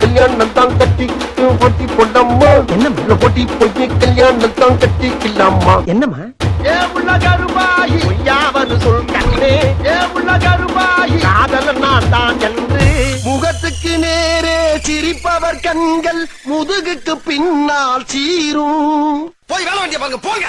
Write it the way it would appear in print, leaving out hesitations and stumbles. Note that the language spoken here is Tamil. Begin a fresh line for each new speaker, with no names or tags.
கல்யாணம் தான் கட்டி பொட்டி பொண்டம்மா என்ன பொட்டி பொட்டி கல்யாணம் தான் கட்டிக்கலாமா என்னம்மா ஏ உள்ள கருமாயி யாவது சொல் கண்ணே ஏ உள்ள கருமாயி காதல் நான் தான் என்று முகத்துக்கு நேரே சிரிப்பவர் கண்கள் முதுகுக்கு பின்னால் சீரும் போய் வேலை வேண்டிய பாருங்க போங்க